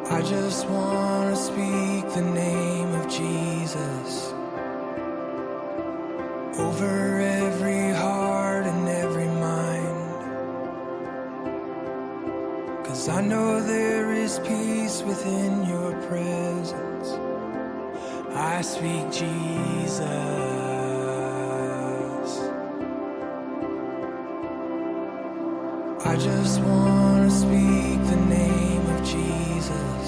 I just want to speak the name of Jesus over every heart and every mind, 'cause I know there is peace within your presence. I speak Jesus. I just want to speak the name of Jesus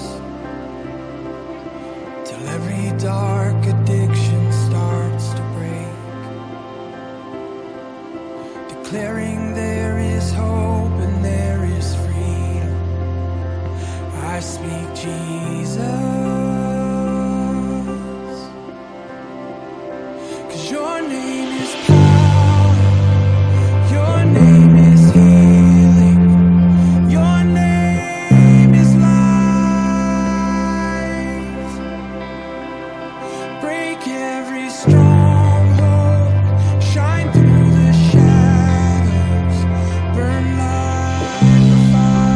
till every dark addiction starts to break, declaring there is hope and there is freedom. I speak Jesus, 'cause your name is power, your name is healing, your name is life. Break every stronghold, shine through the shadows, burn like a fire.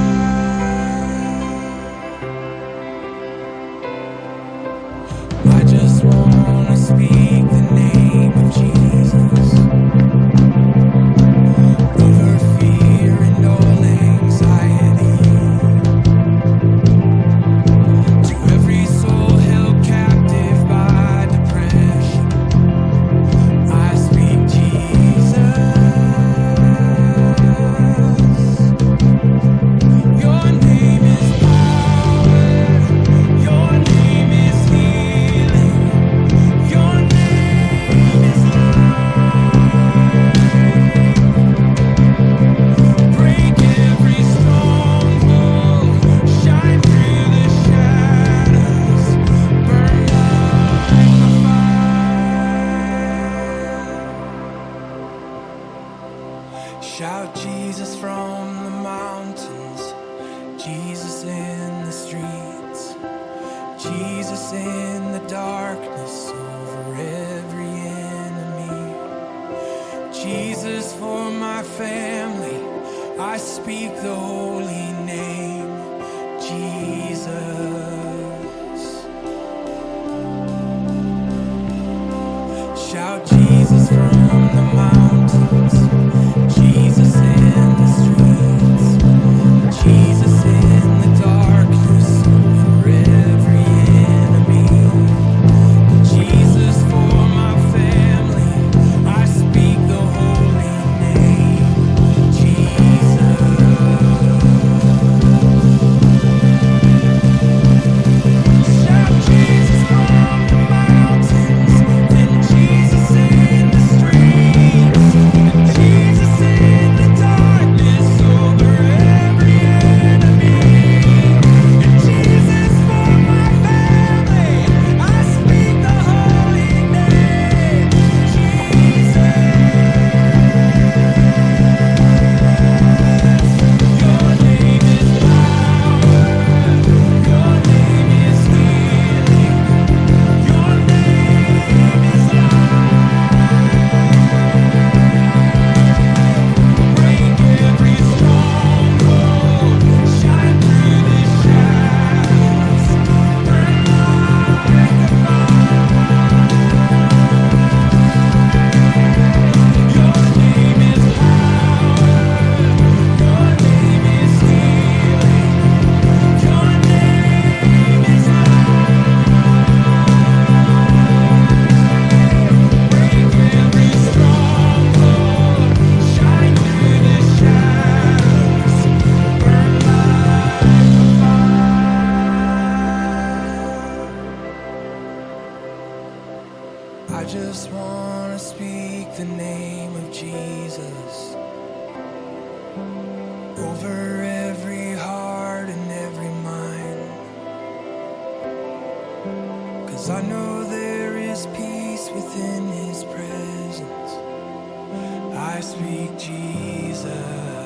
I just want to speak the name of Jesus over fear and all anxiety, to every soul held captive by depression. I speak Jesus. Your name is power, your name is healing, your name is life. Break every stronghold, shine through the shadows, burn like a fire. Shout Jesus from the mountains, Jesus in the streets, Jesus in the darkness over every enemy, Jesus for my family. I speak the holy name, Jesus. Shout Jesus from the mountains, Jesus in the streets, Jesus in the darkness over every enemy, Jesus for my family. I speak the holy name, Jesus. Shout Jesus from the mountains, and Jesus in the streets, and Jesus in the darkness over every enemy, and Jesus for my family. I speak the holy name, Jesus. Your name is power, your name is healing, your name is life. Break every stronghold, shine through the shadows, burn like a fire. Your name is power, your name is healing, your name is life. Break every stronghold, shine through the shadows, burn like a fire. I just want to speak the name of Jesus over every heart and every mind, 'cause I know there is peace within his presence. I speak Jesus.